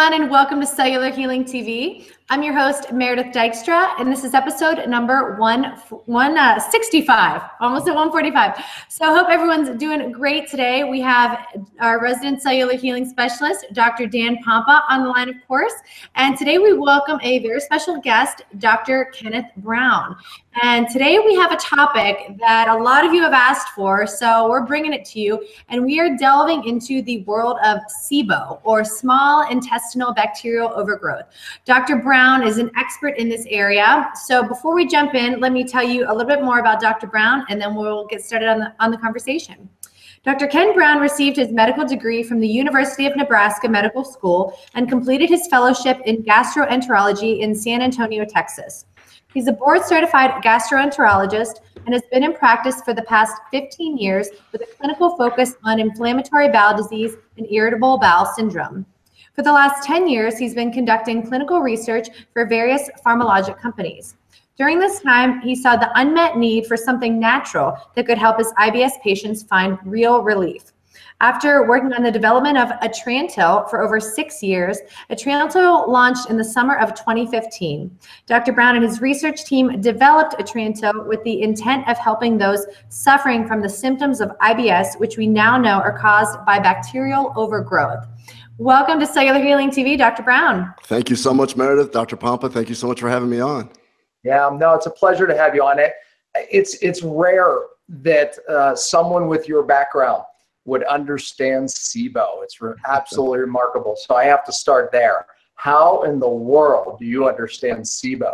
everyone, and welcome to Cellular Healing TV. I'm your host, Meredith Dykstra, and this is episode number 165, almost at 145. So I hope everyone's doing great today. We have our resident cellular healing specialist, Dr. Dan Pompa, on the line, of course. And today we welcome a very special guest, Dr. Kenneth Brown. And today we have a topic that a lot of you have asked for, so we're bringing it to you. And we are delving into the world of SIBO, or Small Intestinal Bacterial Overgrowth. Dr. Brown is an expert in this area. So before we jump in, let me tell you a little bit more about Dr. Brown, and then we'll get started on the conversation. Dr. Ken Brown received his medical degree from the University of Nebraska Medical School and completed his fellowship in gastroenterology in San Antonio, Texas. He's a board-certified gastroenterologist and has been in practice for the past 15 years with a clinical focus on inflammatory bowel disease and irritable bowel syndrome. For the last 10 years, he's been conducting clinical research for various pharmacologic companies. During this time, he saw the unmet need for something natural that could help his IBS patients find real relief. After working on the development of Atrantil for over 6 years, Atrantil launched in the summer of 2015. Dr. Brown and his research team developed Atrantil with the intent of helping those suffering from the symptoms of IBS, which we now know are caused by bacterial overgrowth. Welcome to Cellular Healing TV, Dr. Brown. Thank you so much, Meredith. Dr. Pompa, thank you so much for having me on. Yeah, no, it's a pleasure to have you on it. It's rare that someone with your background would understand SIBO. It's absolutely remarkable. So I have to start there. How in the world do you understand SIBO?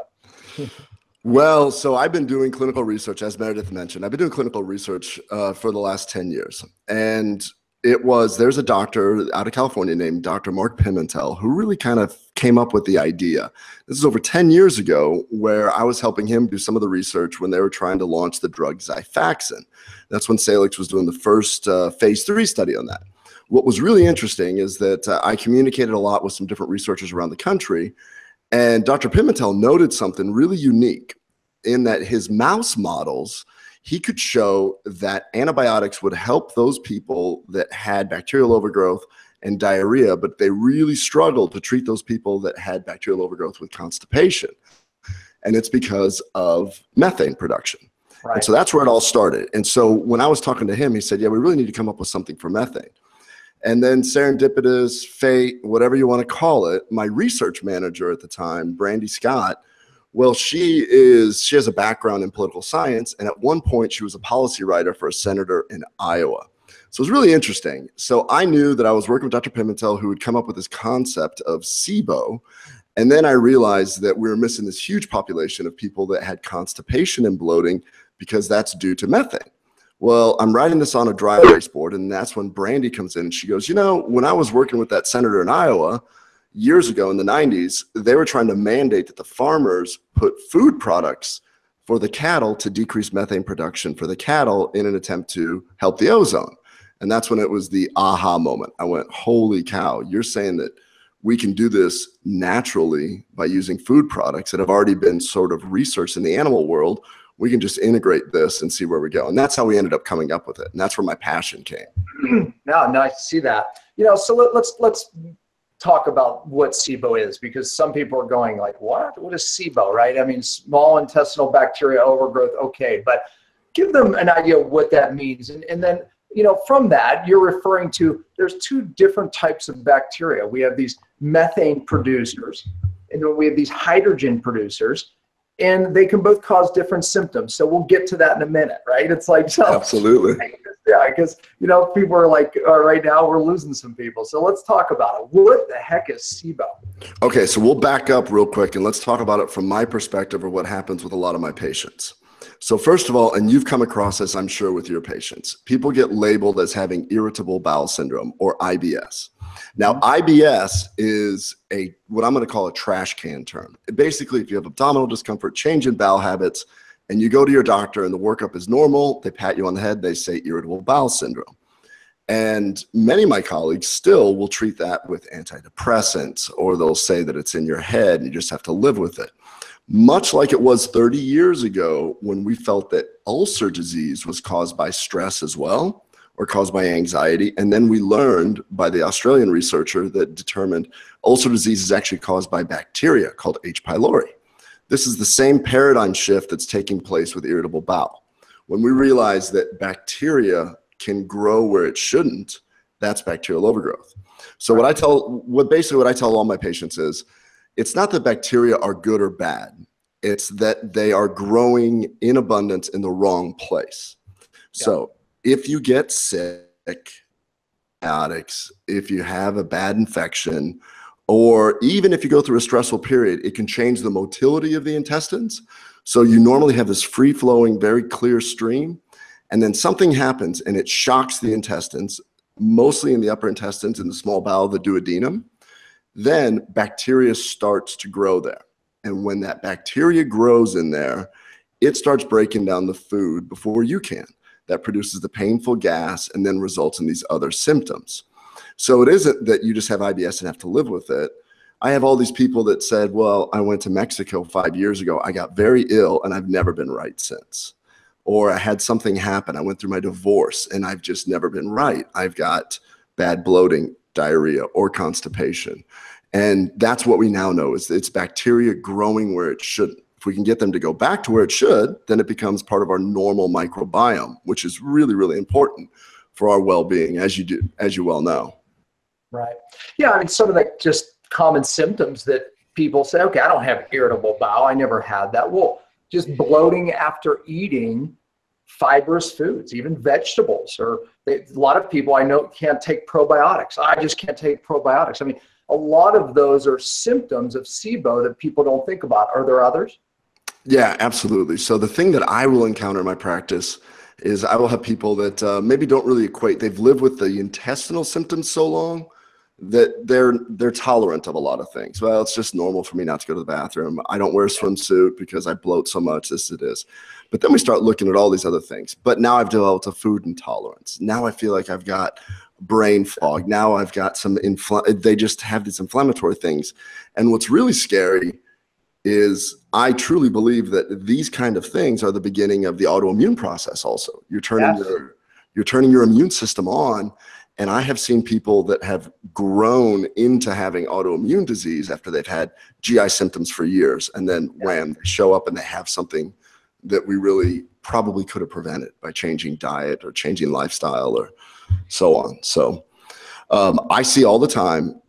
Well, so I've been doing clinical research, as Meredith mentioned. I've been doing clinical research for the last 10 years. And there's a doctor out of California named Dr. Mark Pimentel who really kind of came up with the idea. This is over 10 years ago, where I was helping him do some of the research when they were trying to launch the drug Xifaxan. That's when Salix was doing the first phase 3 study on that. What was really interesting is that I communicated a lot with some different researchers around the country, and Dr. Pimentel noted something really unique in that his mouse models, he could show that antibiotics would help those people that had bacterial overgrowth and diarrhea, but they really struggled to treat those people that had bacterial overgrowth with constipation. And it's because of methane production. Right. And so that's where it all started. And so when I was talking to him, he said, yeah, we really need to come up with something for methane. And then serendipitous, fate, whatever you want to call it, my research manager at the time, Brandy Scott, well, she has a background in political science, and at one point she was a policy writer for a senator in Iowa. So it was really interesting. So I knew that I was working with Dr. Pimentel, who would come up with this concept of SIBO, and then I realized that we were missing this huge population of people that had constipation and bloating because that's due to methane. Well, I'm writing this on a dry erase board, and that's when Brandy comes in and she goes, you know, when I was working with that senator in Iowa, years ago in the 90s, they were trying to mandate that the farmers put food products for the cattle to decrease methane production for the cattle in an attempt to help the ozone. And that's when it was the aha moment. I went, holy cow, you're saying that we can do this naturally by using food products that have already been sort of researched in the animal world. We can just integrate this and see where we go. And that's how we ended up coming up with it. And that's where my passion came. No, nice to see that. You know, so let's talk about what SIBO is, because some people are going like, what is SIBO, right? I mean, small intestinal bacterial overgrowth, okay, but give them an idea of what that means. And then, you know, from that, you're referring to, there's two different types of bacteria. We have these methane producers, and then we have these hydrogen producers, and they can both cause different symptoms. So we'll get to that in a minute, right? It's like, so, absolutely. Yeah, because, you know, people are like, right now we're losing some people. So let's talk about it. What the heck is SIBO? Okay, so we'll back up real quick and let's talk about it from my perspective of what happens with a lot of my patients. So first of all, and you've come across this, I'm sure, with your patients, people get labeled as having irritable bowel syndrome, or IBS. Now, IBS is what I'm going to call a trash can term. Basically, if you have abdominal discomfort, change in bowel habits, and you go to your doctor and the workup is normal, they pat you on the head, they say irritable bowel syndrome. And many of my colleagues still will treat that with antidepressants, or they'll say that it's in your head and you just have to live with it. Much like it was 30 years ago when we felt that ulcer disease was caused by stress as well. or caused by anxiety. And then we learned by the Australian researcher that determined ulcer disease is actually caused by bacteria called H. pylori. This is the same paradigm shift that's taking place with irritable bowel. When we realize that bacteria can grow where it shouldn't, that's bacterial overgrowth. So what I tell all my patients is, it's not that bacteria are good or bad. It's that they are growing in abundance in the wrong place. So if you get sick, antibiotics, if you have a bad infection, or even if you go through a stressful period, it can change the motility of the intestines. So you normally have this free-flowing, very clear stream, and then something happens and it shocks the intestines, mostly in the upper intestines and the small bowel, the duodenum. Then bacteria starts to grow there. And when that bacteria grows in there, it starts breaking down the food before you can. That produces the painful gas and then results in these other symptoms. So it isn't that you just have IBS and have to live with it. I have all these people that said, well, I went to Mexico 5 years ago. I got very ill and I've never been right since. Or I had something happen. I went through my divorce and I've just never been right. I've got bad bloating, diarrhea, or constipation. And that's what we now know, is it's bacteria growing where it shouldn't. If we can get them to go back to where it should, then it becomes part of our normal microbiome, which is really, really important for our well-being, as you well know. Right. Yeah, I mean, some of the just common symptoms that people say, okay, I don't have irritable bowel. I never had that. Well, just bloating after eating fibrous foods, even vegetables, or a lot of people I know can't take probiotics. I just can't take probiotics. I mean, a lot of those are symptoms of SIBO that people don't think about. Are there others? Yeah, absolutely. So the thing that I will encounter in my practice is I will have people that maybe don't really equate. They've lived with the intestinal symptoms so long that they're tolerant of a lot of things. Well, it's just normal for me not to go to the bathroom. I don't wear a swimsuit because I bloat so much. This it is. But then we start looking at all these other things. But now I've developed a food intolerance. Now I feel like I've got brain fog. Now I've got some they just have these inflammatory things. And what's really scary is I truly believe that these kind of things are the beginning of the autoimmune process also. You're turning your immune system on. And I have seen people that have grown into having autoimmune disease after they've had GI symptoms for years. And then wham, they show up and they have something that we really probably could have prevented by changing diet or changing lifestyle or so on. So I see all the time,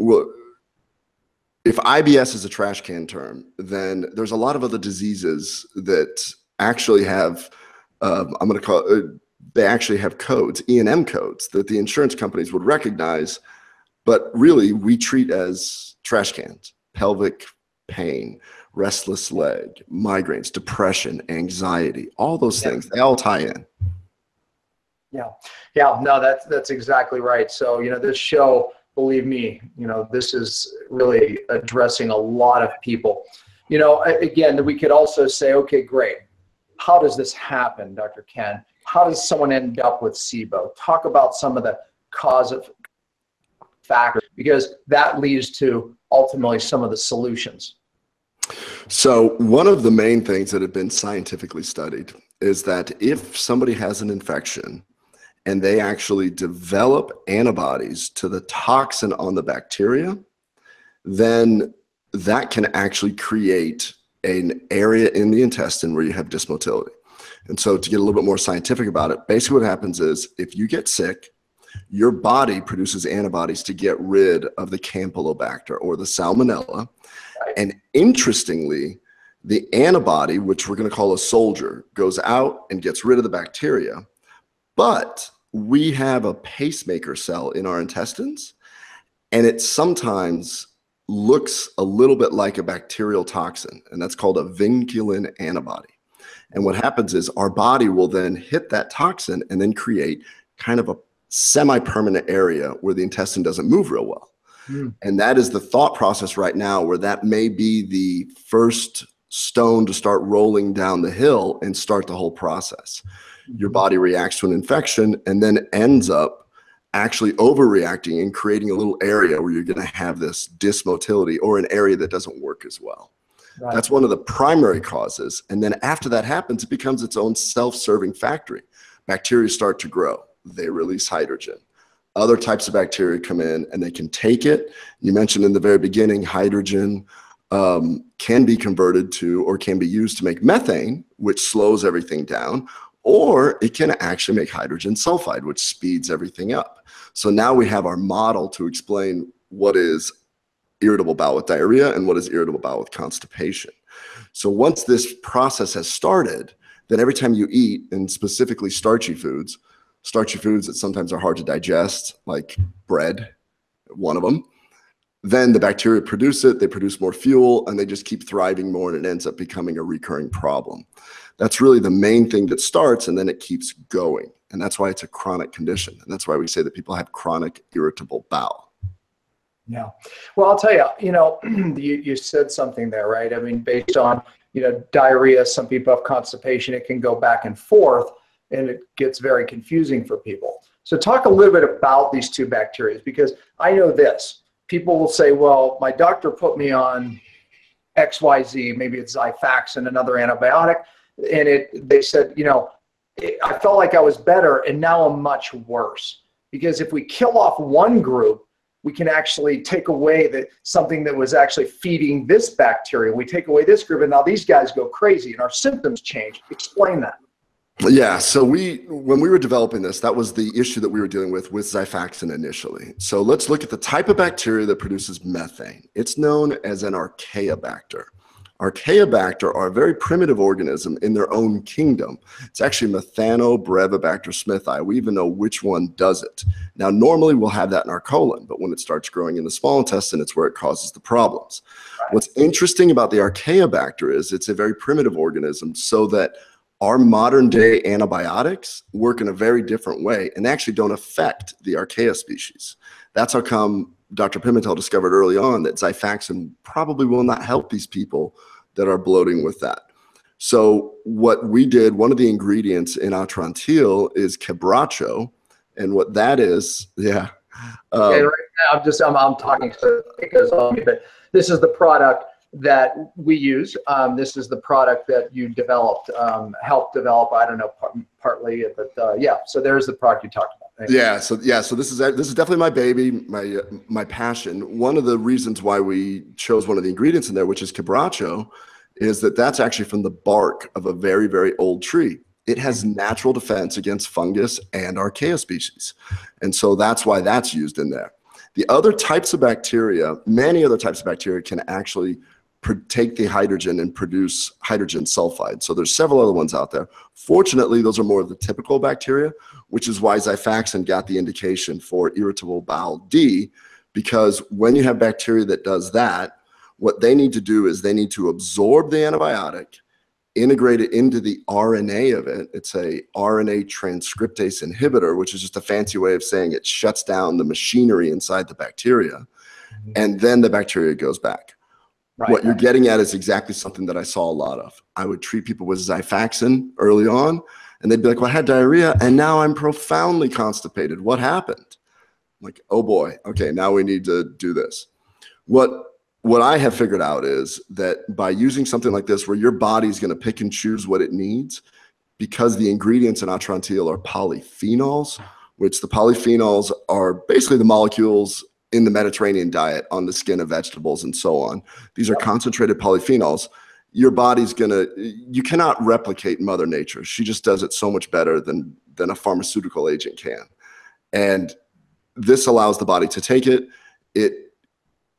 if IBS is a trash can term, then there's a lot of other diseases that actually have, I'm going to call it, they actually have codes, E&M codes, that the insurance companies would recognize, but really we treat as trash cans: pelvic pain, restless leg, migraines, depression, anxiety, all those things, they all tie in. Yeah, no, that's exactly right. So, this show, believe me, this is really addressing a lot of people. Again, we could also say, okay, great. How does this happen, Dr. Ken? How does someone end up with SIBO? Talk about some of the causative factors, because that leads to ultimately some of the solutions. So one of the main things that have been scientifically studied is that if somebody has an infection and they actually develop antibodies to the toxin on the bacteria, then that can actually create an area in the intestine where you have dysmotility. And so to get a little bit more scientific about it, basically what happens is if you get sick, your body produces antibodies to get rid of the Campylobacter or the Salmonella. And interestingly, the antibody, which we're going to call a soldier, goes out and gets rid of the bacteria. But we have a pacemaker cell in our intestines, and it sometimes looks a little bit like a bacterial toxin, and that's called a vinculin antibody. And what happens is our body will then hit that toxin and then create kind of a semi-permanent area where the intestine doesn't move real well. And that is the thought process right now, where that may be the first stone to start rolling down the hill and start the whole process. Your body reacts to an infection and then ends up actually overreacting and creating a little area where you're going to have this dysmotility or an area that doesn't work as well. Right. That's one of the primary causes. And then after that happens, it becomes its own self-serving factory. Bacteria start to grow. they release hydrogen. Other types of bacteria come in and they can take it. You mentioned in the very beginning, hydrogen can be converted to, or can be used to make methane, which slows everything down, or it can actually make hydrogen sulfide, which speeds everything up. So now we have our model to explain what is irritable bowel with diarrhea and what is irritable bowel with constipation. So once this process has started, then every time you eat, and specifically starchy foods that sometimes are hard to digest, like bread, one of them, then the bacteria produce it, they produce more fuel, and they just keep thriving more, and it ends up becoming a recurring problem. That's really the main thing that starts, and then it keeps going. And that's why it's a chronic condition. And that's why we say that people have chronic irritable bowel. Yeah. Well, I'll tell you, you said something there, right? I mean, based on, diarrhea, some people have constipation, it can go back and forth, and it gets very confusing for people. So talk a little bit about these two bacteria, because I know this. People will say, well, my doctor put me on XYZ, maybe it's Xifaxan, another antibiotic, and they said, I felt like I was better, and now I'm much worse. Because if we kill off one group, we can actually take away something that was actually feeding this bacteria. We take away this group, and now these guys go crazy, and our symptoms change. Explain that. Yeah, so when we were developing this, that was the issue that we were dealing with Xifaxan initially. So let's look at the type of bacteria that produces methane. It's known as an Archaeobacter. Archaeobacter are a very primitive organism in their own kingdom. It's actually Methanobrevibacter smithii. We even know which one does it. Now, normally we'll have that in our colon, but when it starts growing in the small intestine, it's where it causes the problems. Right. What's interesting about the Archaeobacter is it's a very primitive organism, so that our modern day antibiotics work in a very different way and actually don't affect the Archaea species. That's how come Dr. Pimentel discovered early on that Xifaxan probably will not help these people that are bloating with that. So what we did, one of the ingredients in Atrantil is quebracho, and what that is, yeah. Okay, right now I'm talking so it goes on me, but this is the product that we use. This is the product that you developed, helped develop. I don't know, partly, but yeah. So there's the product you talked about. Right? Yeah. So this is definitely my baby, my passion. One of the reasons why we chose one of the ingredients in there, which is quebracho, is that that's actually from the bark of a very, very old tree. It has natural defense against fungus and Archaea species, and so that's why that's used in there. The other types of bacteria, many other types of bacteria, can actually take the hydrogen and produce hydrogen sulfide. So there's several other ones out there. Fortunately, those are more of the typical bacteria, which is why Xifaxan got the indication for irritable bowel D, because when you have bacteria that does that, what they need to do is they need to absorb the antibiotic, integrate it into the RNA of it. It's a RNA transcriptase inhibitor, which is just a fancy way of saying it shuts down the machinery inside the bacteria, and then the bacteria goes back. Right. What you're getting at is exactly something that I saw a lot of. I would treat people with Xifaxan early on, and they'd be like, well, I had diarrhea, and now I'm profoundly constipated. What happened? I'm like, oh boy, okay, now we need to do this. What I have figured out is that by using something like this, where your body's going to pick and choose what it needs, because the ingredients in Atrantil are polyphenols, which the polyphenols are basically the molecules in the Mediterranean diet on the skin of vegetables and so on. These are concentrated polyphenols. Your body's you cannot replicate Mother Nature. She just does it so much better than a pharmaceutical agent can. And this allows the body to take it. It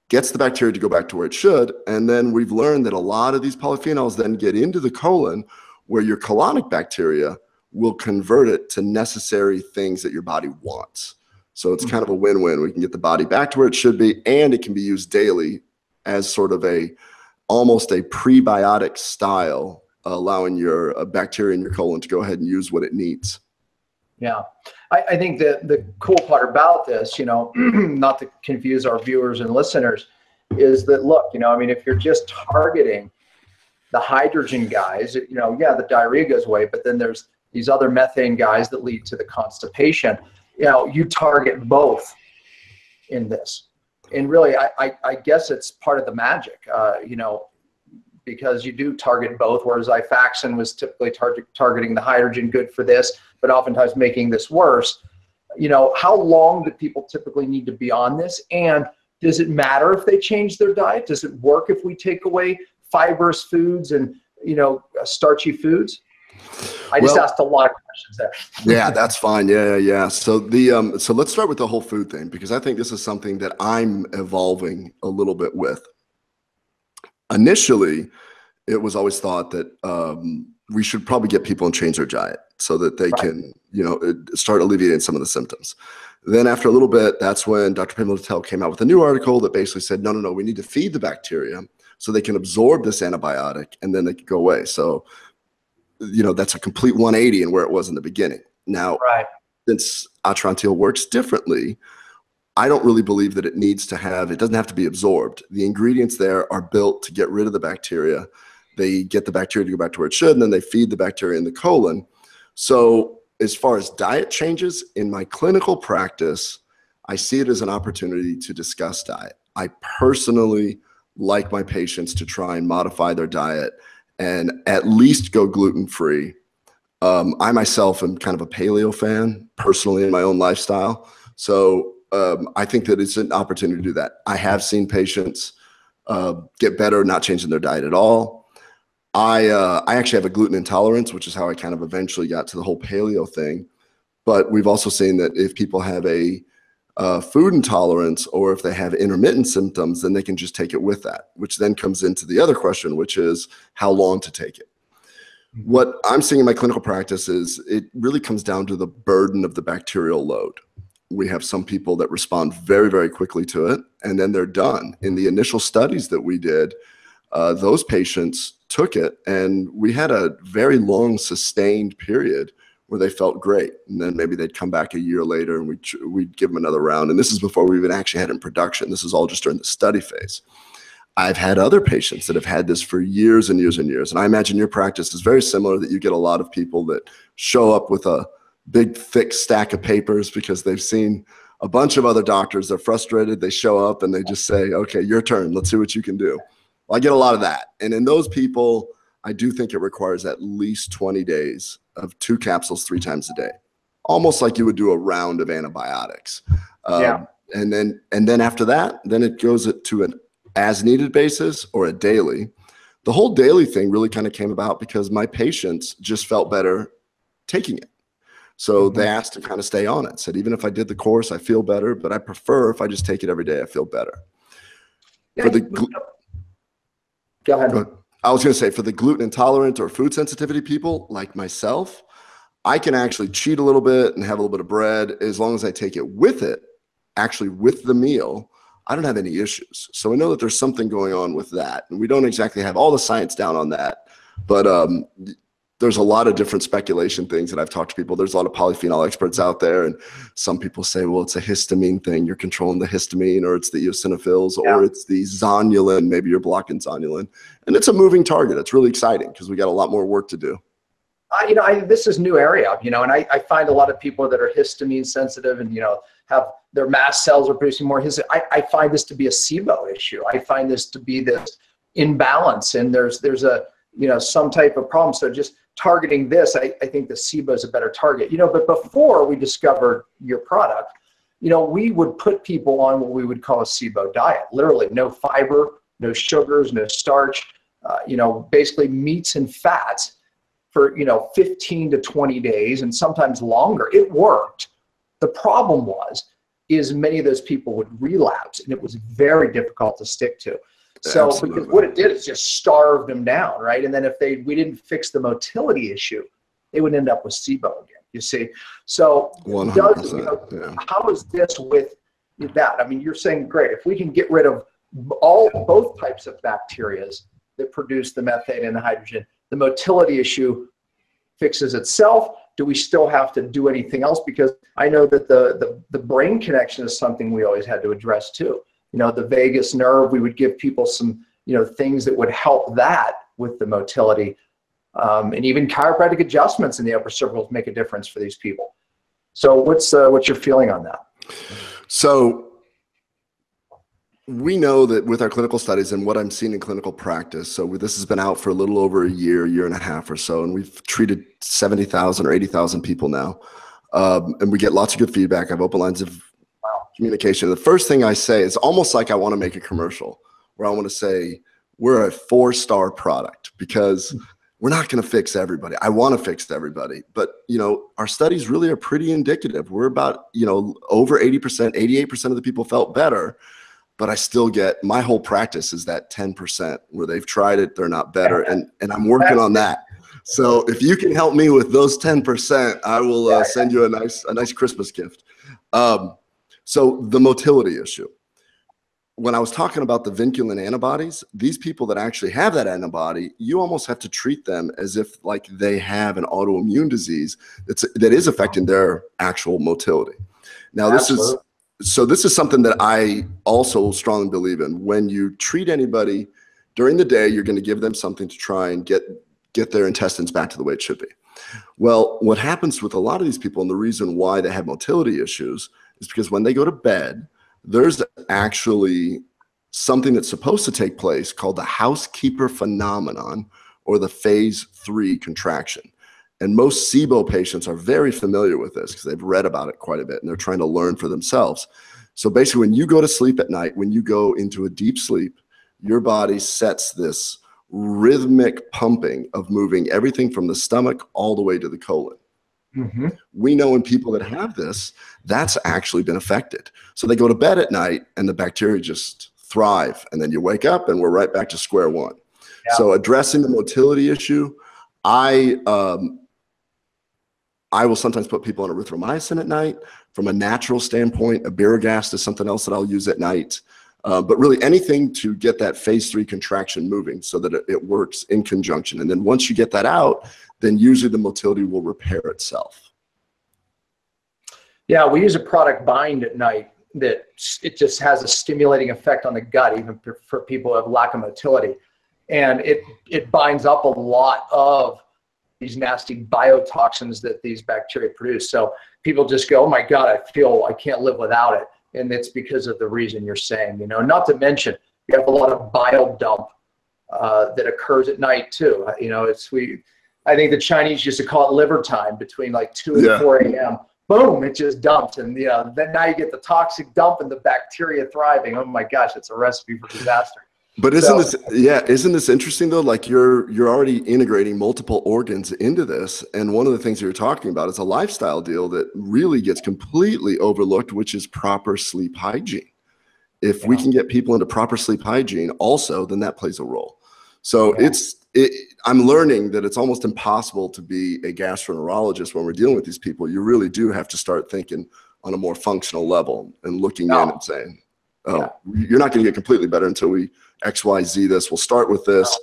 gets the bacteria to go back to where it should. And then we've learned that a lot of these polyphenols then get into the colon, where your colonic bacteria will convert it to necessary things that your body wants. So it's kind of a win-win. We can get the body back to where it should be, and it can be used daily as sort of almost a prebiotic style, allowing your bacteria in your colon to go ahead and use what it needs. Yeah, I think that the cool part about this, not to confuse our viewers and listeners, is that, look, I mean, if you're just targeting the hydrogen guys, yeah, the diarrhea goes away, but then there's these other methane guys that lead to the constipation. You target both in this. And really, I guess it's part of the magic, because you do target both, whereas Xifaxan was typically targeting the hydrogen, good for this, but oftentimes making this worse. how long do people typically need to be on this? And does it matter if they change their diet? Does it work if we take away fibrous foods and, starchy foods? I just asked a lot of questions there. Yeah, that's fine. Yeah. So so let's start with the whole food thing, because I think this is something that I'm evolving a little bit with. Initially, it was always thought that we should probably get people to change their diet so that they can, start alleviating some of the symptoms. Then after a little bit, that's when Dr. Pimentel came out with a new article that basically said, no, we need to feed the bacteria so they can absorb this antibiotic and then they can go away. So, that's a complete 180 in where it was in the beginning. Now, since Atrantil works differently, I don't really believe that it doesn't have to be absorbed. The ingredients there are built to get rid of the bacteria. They get the bacteria to go back to where it should, and then they feed the bacteria in the colon. So as far as diet changes, in my clinical practice, I see it as an opportunity to discuss diet. I personally like my patients to try and modify their diet and at least go gluten-free. I myself am kind of a paleo fan personally in my own lifestyle. So I think that it's an opportunity to do that. I have seen patients get better not changing their diet at all. I actually have a gluten intolerance, which is how I kind of eventually got to the whole paleo thing. But we've also seen that if people have a food intolerance, or if they have intermittent symptoms, then they can just take it with that, which then comes into the other question, which is how long to take it. What I'm seeing in my clinical practice is it really comes down to the burden of the bacterial load. We have some people that respond very, very quickly to it, and then they're done. In the initial studies that we did, those patients took it, and we had a very long sustained period where they felt great. And then maybe they'd come back a year later and we'd give them another round. And this is before we even actually had it in production. This is all just during the study phase. I've had other patients that have had this for years and years and years. And I imagine your practice is very similar, that you get a lot of people that show up with a big, thick stack of papers because they've seen a bunch of other doctors. They're frustrated. They show up and they just say, okay, your turn. Let's see what you can do. Well, I get a lot of that. And in those people, I do think it requires at least 20 days of 2 capsules 3 times a day, almost like you would do a round of antibiotics. And then after that, then it goes to an as needed basis or a daily. The whole daily thing really kind of came about because my patients just felt better taking it. So they asked to kind of stay on it. Said, even if I did the course, I feel better, but I prefer if I just take it every day, I feel better. For the Go ahead. I was going to say, for the gluten intolerant or food sensitivity people like myself, I can actually cheat a little bit and have a little bit of bread. As long as I take it, actually with the meal, I don't have any issues. So I know that there's something going on with that. And we don't exactly have all the science down on that, but there's a lot of different speculation things that I've talked to people. There's a lot of polyphenol experts out there. And some people say, well, it's a histamine thing. You're controlling the histamine, or it's the eosinophils, or it's the zonulin. Maybe you're blocking zonulin. And it's a moving target. It's really exciting because we got a lot more work to do. This is new area, and I find a lot of people that are histamine sensitive and, have their mast cells are producing more histamine. I find this to be a SIBO issue. I find this to be this imbalance, and there's a, some type of problem. So just targeting this, I think the SIBO is a better target, but before we discovered your product, we would put people on what we would call a SIBO diet, literally no fiber, no sugars, no starch, basically meats and fats for, 15 to 20 days and sometimes longer. It worked. The problem is many of those people would relapse, and it was very difficult to stick to. So because what it did is just starved them down, right? And then if we didn't fix the motility issue, they would end up with SIBO again, you see? So 100%, how is this with that? I mean, you're saying, great, if we can get rid of both types of bacteria that produce the methane and the hydrogen, the motility issue fixes itself. Do we still have to do anything else? Because I know that the brain connection is something we always had to address too. The vagus nerve, we would give people some, things that would help that with the motility. And even chiropractic adjustments in the upper cervicals make a difference for these people. So what's your feeling on that? So we know that with our clinical studies and what I'm seeing in clinical practice, so this has been out for a little over a year and a half or so, and we've treated 70,000 or 80,000 people now. And we get lots of good feedback. I have open lines of communication. The first thing I say is almost like I want to make a commercial where I want to say, we're a 4-star product because we're not going to fix everybody. I want to fix everybody. But, our studies really are pretty indicative. We're about, over 80%, 88% of the people felt better. But I still get, my whole practice is that 10% where they've tried it, they're not better. And I'm working on that. So if you can help me with those 10%, I will send you a nice Christmas gift. So the motility issue. When I was talking about the vinculin antibodies, these people that actually have that antibody, you almost have to treat them as if like they have an autoimmune disease that is affecting their actual motility. Now, this is something that I also strongly believe in. When you treat anybody during the day, you're going to give them something to try and get their intestines back to the way it should be. Well, what happens with a lot of these people, and the reason why they have motility issues, is because when they go to bed, there's actually something that's supposed to take place called the housekeeper phenomenon, or the phase 3 contraction. And most SIBO patients are very familiar with this because they've read about it quite a bit and they're trying to learn for themselves. So basically, when you go to sleep at night, when you go into a deep sleep, your body sets this rhythmic pumping of moving everything from the stomach all the way to the colon. We know in people that have this, that's actually been affected. So they go to bed at night and the bacteria just thrive. And then you wake up and we're right back to square one. Yeah. So addressing the motility issue, I will sometimes put people on erythromycin at night. From a natural standpoint, Abiragast is something else that I'll use at night. But really anything to get that phase 3 contraction moving so that it works in conjunction. And then once you get that out, then usually the motility will repair itself. Yeah, we use a product Bind at night that it just has a stimulating effect on the gut, even for people who have lack of motility. And it binds up a lot of these nasty biotoxins that these bacteria produce. So people just go, oh my God, I can't live without it. And it's because of the reason you're saying, not to mention you have a lot of bile dump that occurs at night too. I think the Chinese used to call it liver time between like 2 and 4 a.m. Boom, it just dumped. And then now you get the toxic dump and the bacteria thriving. Oh my gosh, it's a recipe for disaster. But isn't this interesting though? Like you're already integrating multiple organs into this. And one of the things you're talking about is a lifestyle deal that really gets completely overlooked, which is proper sleep hygiene. If we can get people into proper sleep hygiene also, then that plays a role. So I'm learning that it's almost impossible to be a gastroenterologist when we're dealing with these people. You really do have to start thinking on a more functional level and looking in and saying, you're not going to get completely better until we XYZ this. We'll start with this.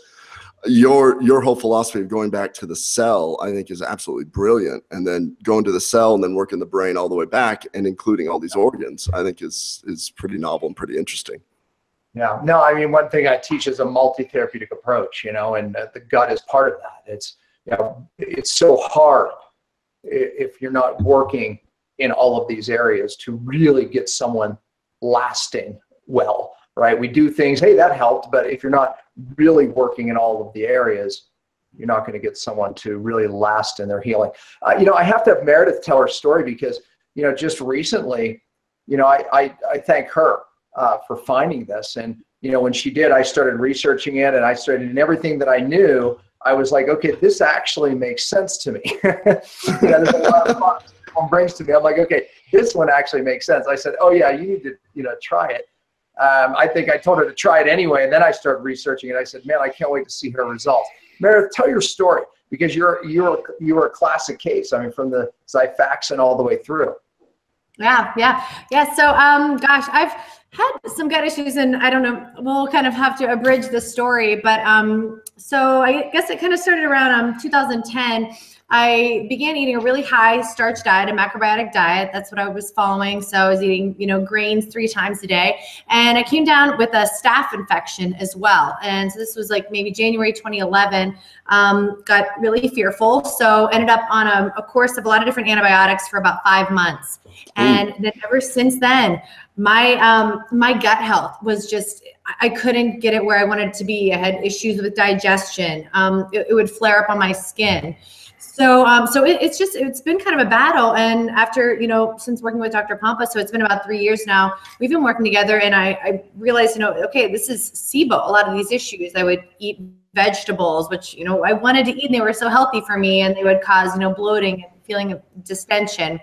Your whole philosophy of going back to the cell, I think, is absolutely brilliant. And then going to the cell and then working the brain all the way back and including all these organs, I think is pretty novel and pretty interesting. Yeah, no, I mean, one thing I teach is a multi-therapeutic approach, and the gut is part of that. It's so hard if you're not working in all of these areas to really get someone lasting well, right? We do things, hey, that helped, but if you're not really working in all of the areas, you're not going to get someone to really last in their healing. I have to have Meredith tell her story because, just recently, I thank her for finding this. And, when she did, I started researching it and everything that I knew, I was like, okay, this actually makes sense to me. There's a lot of thoughts that brings to me. I'm like, okay, this one actually makes sense. I said, oh yeah, you need to, try it. I think I told her to try it anyway. And then I started researching it. I said, man, I can't wait to see her results. Meredith, tell your story because you're a classic case. I mean, from the Xifaxan all the way through. Yeah. So, gosh, I've had some gut issues, and I don't know, we'll kind of have to abridge the story, but so I guess it kind of started around 2010. I began eating a really high starch diet, a macrobiotic diet. That's what I was following. So I was eating, grains 3 times a day, and I came down with a staph infection as well. And so this was like maybe January 2011. Got really fearful, so ended up on a course of a lot of different antibiotics for about 5 months. And then ever since then, my gut health was just, I couldn't get it where I wanted it to be. I had issues with digestion. It would flare up on my skin. It's been kind of a battle. And after, since working with Dr. Pompa, so it's been about 3 years now, we've been working together, and I realized, okay, this is SIBO, a lot of these issues. I would eat vegetables, which, I wanted to eat, and they were so healthy for me, and they would cause, bloating and feeling of distension.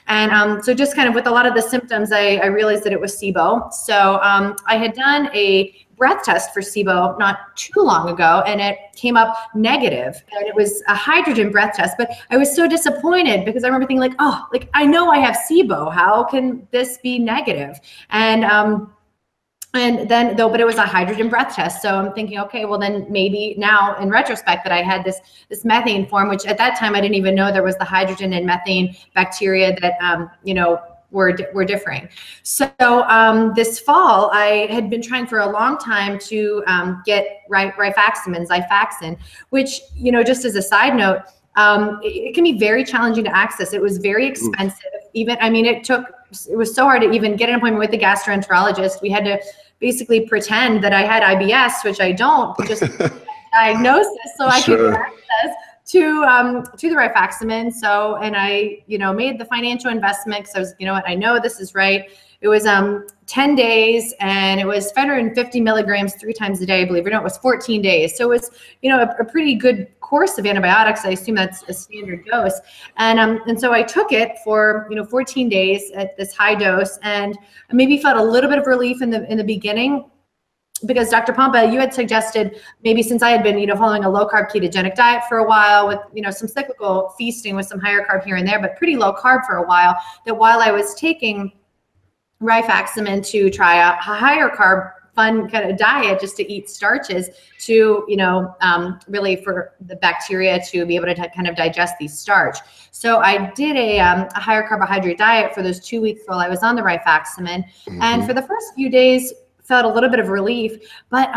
And so just kind of with a lot of the symptoms, I realized that it was SIBO. So I had done a breath test for SIBO not too long ago, and it came up negative, and it was a hydrogen breath test. But I was so disappointed because I remember thinking like, oh, like I know I have SIBO. How can this be negative? And then though, but it was a hydrogen breath test. So I'm thinking, okay, well then maybe now in retrospect that I had this methane form, which at that time I didn't even know there was the hydrogen and methane bacteria that, were differing. So this fall, I had been trying for a long time to get rifaximin, Xifaxan, which, just as a side note, it can be very challenging to access. It was very expensive. It was so hard to even get an appointment with the gastroenterologist. We had to basically pretend that I had IBS, which I don't, just diagnosis, so I could get access to the rifaximin. So, and I, made the financial investment because I was, I know this is right. It was 10 days, and it was 550 milligrams 3 times a day. Believe it or not, it was 14 days. So it was, a pretty good course of antibiotics. I assume that's a standard dose. And so I took it for 14 days at this high dose, and I maybe felt a little bit of relief in the beginning, because Dr. Pompa, you had suggested maybe since I had been, following a low carb ketogenic diet for a while with, some cyclical feasting with some higher carb here and there, but pretty low carb for a while, that while I was taking rifaximin to try a higher carb fun kind of diet, just to eat starches to, really for the bacteria to be able to kind of digest these starch. So I did a higher carbohydrate diet for those 2 weeks while I was on the rifaximin. And for the first few days, felt a little bit of relief, but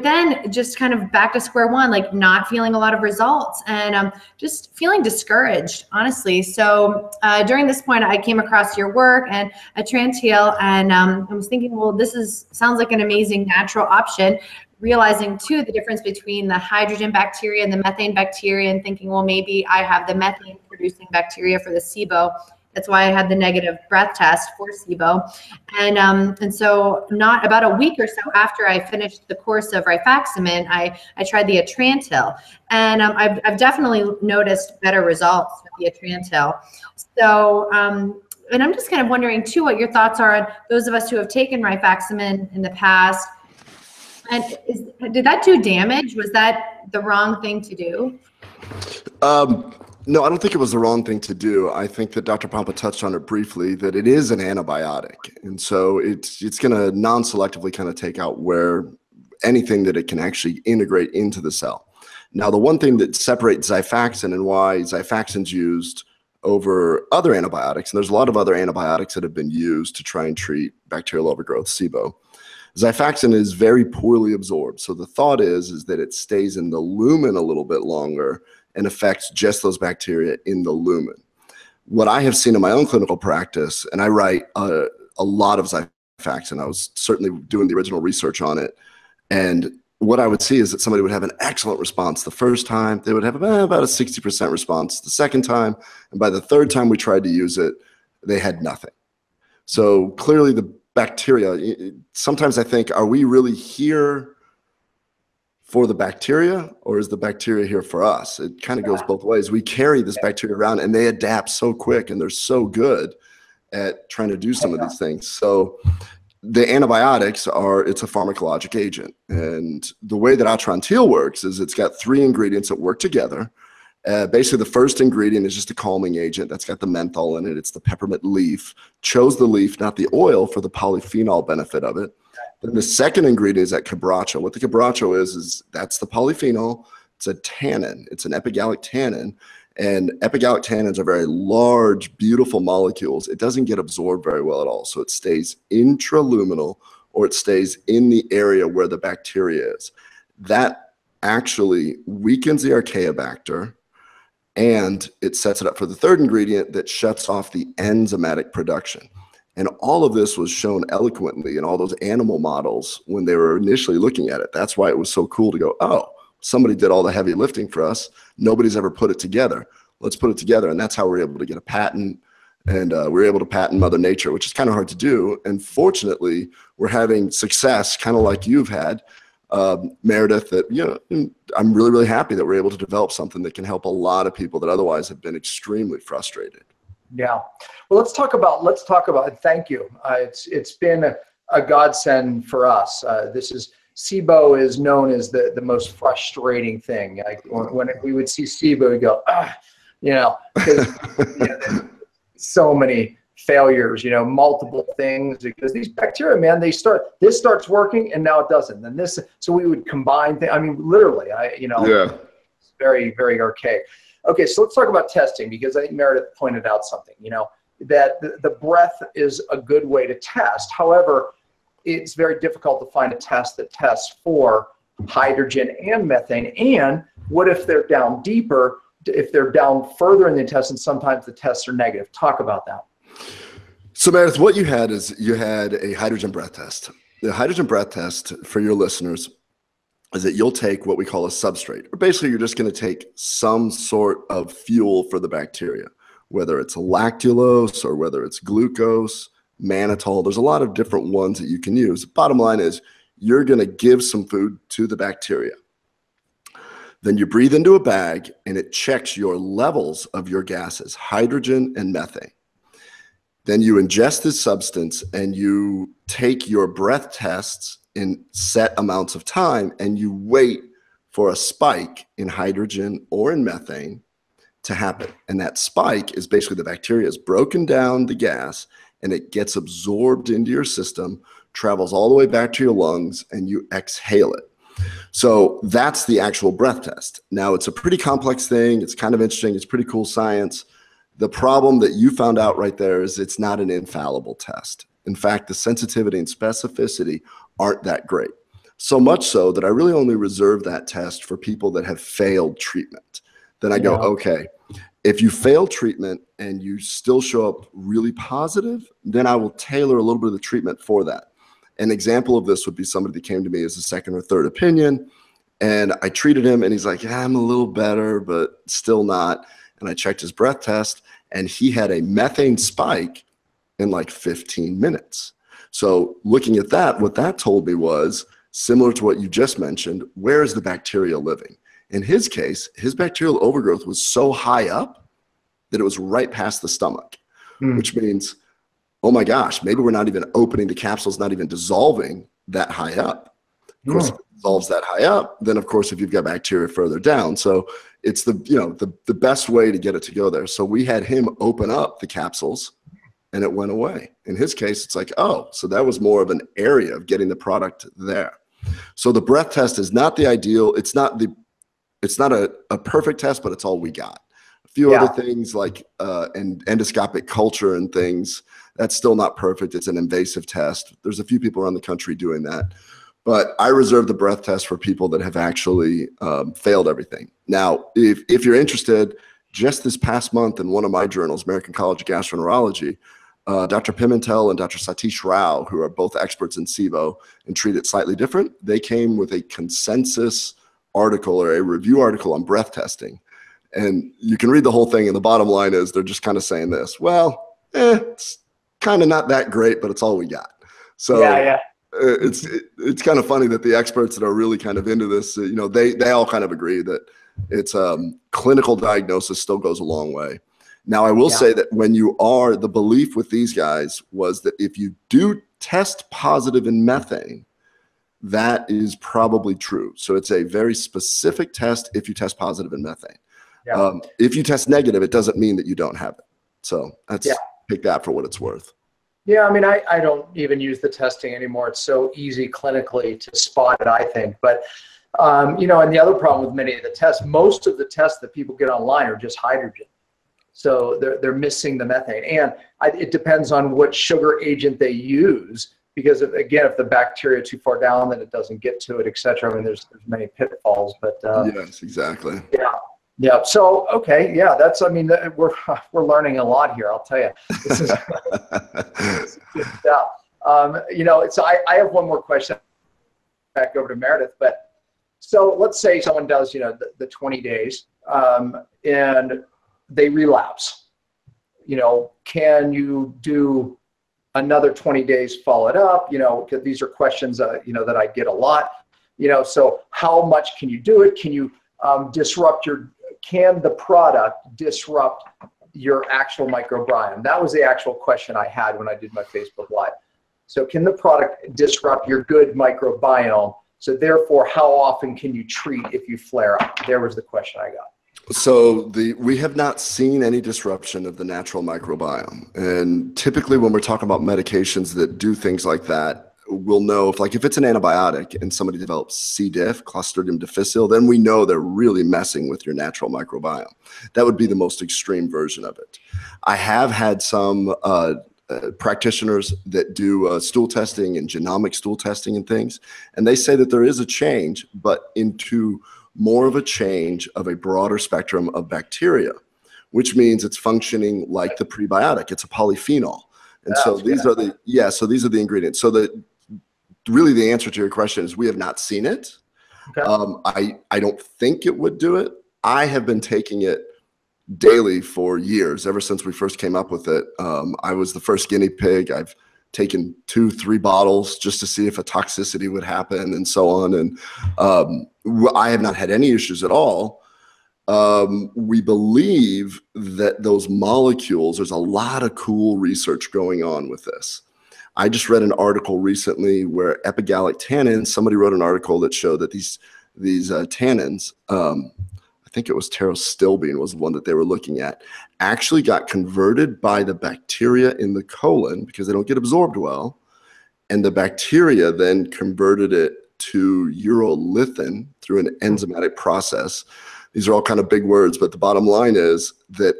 then just kind of back to square one, like not feeling a lot of results, and just feeling discouraged, honestly. So during this point, I came across your work and Atrantil, and I was thinking, well, sounds like an amazing natural option. Realizing too the difference between the hydrogen bacteria and the methane bacteria, and thinking, well, maybe I have the methane producing bacteria for the SIBO. That's why I had the negative breath test for SIBO. And so not about a week or so after I finished the course of rifaximin, I tried the Atrantil, and I've definitely noticed better results with the Atrantil. So, and I'm just kind of wondering too, what your thoughts are on those of us who have taken rifaximin in the past. And did that do damage? Was that the wrong thing to do? No, I don't think it was the wrong thing to do. I think that Dr. Pompa touched on it briefly, that it is an antibiotic. And so it's going to non-selectively kind of take out anything that it can actually integrate into the cell. Now, the one thing that separates Xifaxan and why Xifaxan's used over other antibiotics, and there's a lot of other antibiotics that have been used to try and treat bacterial overgrowth, SIBO. Xifaxan is very poorly absorbed. So the thought is that it stays in the lumen a little bit longer and affects just those bacteria in the lumen. What I have seen in my own clinical practice, and I write a lot of Xifaxan, I was certainly doing the original research on it, and what I would see is that somebody would have an excellent response the first time. They would have about a 60% response the second time, and by the third time we tried to use it, they had nothing. So clearly the bacteria, sometimes I think, are we really here for the bacteria, or is the bacteria here for us? It kind of goes both ways. We carry this bacteria around, and they adapt so quick, and they're so good at trying to do some of these things. So the antibiotics it's a pharmacologic agent. And the way that Atrantil works is it's got 3 ingredients that work together. Basically, the first ingredient is just a calming agent that's got the menthol in it. It's the peppermint leaf. Chose the leaf, not the oil, for the polyphenol benefit of it. Then the second ingredient is that quebracho. What the quebracho is that's the polyphenol. It's a tannin. It's an epigalic tannin. And epigalic tannins are very large, beautiful molecules. It doesn't get absorbed very well at all. So it stays intraluminal, or it stays in the area where the bacteria is. That actually weakens the Archaeobacter, and it sets it up for the third ingredient that shuts off the enzymatic production. And all of this was shown eloquently in all those animal models when they were initially looking at it. That's why it was so cool to go, oh, somebody did all the heavy lifting for us. Nobody's ever put it together. let's put it together. And that's how we're able to get a patent. And we're able to patent Mother Nature, which is kind of hard to do. And fortunately, we're having success, kind of like you've had, Meredith, that, I'm really, really happy that we're able to develop something that can help a lot of people that otherwise have been extremely frustrated. Yeah. Well, let's talk about, thank you. It's been a godsend for us. SIBO is known as the most frustrating thing. Like when we would see SIBO, we go, because so many failures, multiple things, because these bacteria, man, this starts working and now it doesn't. And so we would combine things. I mean, literally, it's very, very archaic. Okay, so let's talk about testing, because I think Meredith pointed out something, that the breath is a good way to test. However, it's very difficult to find a test that tests for hydrogen and methane. And what if they're down deeper? If they're down further in the intestine, sometimes the tests are negative. Talk about that. So Meredith, what you had is you had a hydrogen breath test. The hydrogen breath test, for your listeners, is that you'll take what we call a substrate. Or basically, you're just going to take some sort of fuel for the bacteria, whether it's lactulose or whether it's glucose, mannitol. There's a lot of different ones that you can use. Bottom line is you're going to give some food to the bacteria. Then you breathe into a bag and it checks your levels of your gases, hydrogen and methane. Then you ingest this substance and you take your breath tests in set amounts of time and you wait for a spike in hydrogen or in methane to happen. And that spike is basically the bacteria has broken down the gas and it gets absorbed into your system, travels all the way back to your lungs, and you exhale it. So that's the actual breath test. Now, it's a pretty complex thing. It's kind of interesting. It's pretty cool science. The problem that you found out right there is it's not an infallible test. In fact, the sensitivity and specificity aren't that great. So much so that I really only reserve that test for people that have failed treatment. Then I go, okay, if you fail treatment and you still show up really positive, then I will tailor a little bit of the treatment for that. An example of this would be somebody that came to me as a second or third opinion, and I treated him and he's like, yeah, I'm a little better, but still not. And I checked his breath test and he had a methane spike in like 15 minutes. So looking at that, what that told me was similar to what you just mentioned, where is the bacteria living? In his case, his bacterial overgrowth was so high up that it was right past the stomach, which means, oh my gosh, maybe we're not even opening the capsules, not even dissolving that high up. Of course, if it dissolves that high up, then of course, if you've got bacteria further down. So it's the best way to get it to go there. So we had him open up the capsules and it went away. In his case, it's like, oh, so that was more of an area of getting the product there. So the breath test is not the ideal. It's not a perfect test, but it's all we got. A few other things like endoscopic culture and things, that's still not perfect. It's an invasive test. There's a few people around the country doing that. But I reserve the breath test for people that have actually failed everything. Now, if you're interested, just this past month in one of my journals, American College of Gastroenterology, Dr. Pimentel and Dr. Satish Rao, who are both experts in SIBO and treat it slightly different, they came with a consensus article or a review article on breath testing. And you can read the whole thing, and the bottom line is they're just kind of saying this, well, it's kind of not that great, but it's all we got. So it's kind of funny that the experts that are really kind of into this, they all kind of agree that it's clinical diagnosis still goes a long way. Now, I will say that the belief with these guys was that if you do test positive in methane, that is probably true. So it's a very specific test if you test positive in methane. Yeah. If you test negative, it doesn't mean that you don't have it. So take that for what it's worth. Yeah, I mean, I don't even use the testing anymore. It's so easy clinically to spot it, I think. But, and the other problem with many of the tests, most of the tests that people get online are just hydrogen. So they're missing the methane. And it depends on what sugar agent they use, because if the bacteria are too far down, then it doesn't get to it, et cetera. I mean, there's many pitfalls, but yes, exactly. Yeah. So, okay. Yeah, we're learning a lot here. I'll tell you, this is good stuff. So I have one more question back over to Meredith, so let's say someone does, the 20 days, and they relapse. You know, can you do another 20 days, follow it up? You know, because these are questions, you know, that I get a lot. You know, so how much can you do it? Can you disrupt can the product disrupt your actual microbiome? That was the actual question I had when I did my Facebook Live. So can the product disrupt your good microbiome? So therefore, how often can you treat if you flare up? There was the question I got. So we have not seen any disruption of the natural microbiome. And typically when we're talking about medications that do things like that, we'll know if it's an antibiotic and somebody develops C. diff, Clostridium difficile, then we know they're really messing with your natural microbiome. That would be the most extreme version of it. I have had some practitioners that do stool testing and genomic stool testing and things, and they say that there is a change, but into more of a change of a broader spectrum of bacteria, which means it's functioning like the prebiotic. It's a polyphenol. And so these are the ingredients. So really the answer to your question is we have not seen it. Okay. I don't think it would do it. I have been taking it daily for years, ever since we first came up with it. I was the first guinea pig. I've taken 2-3 bottles just to see if a toxicity would happen and so on. And I have not had any issues at all. We believe that those molecules, there's a lot of cool research going on with this. I just read an article recently where epigalic tannins, somebody wrote an article that showed that these tannins, I think it was pterostilbene was the one that they were looking at, actually got converted by the bacteria in the colon because they don't get absorbed well. And the bacteria then converted it to urolithin through an enzymatic process. These are all kind of big words, but the bottom line is that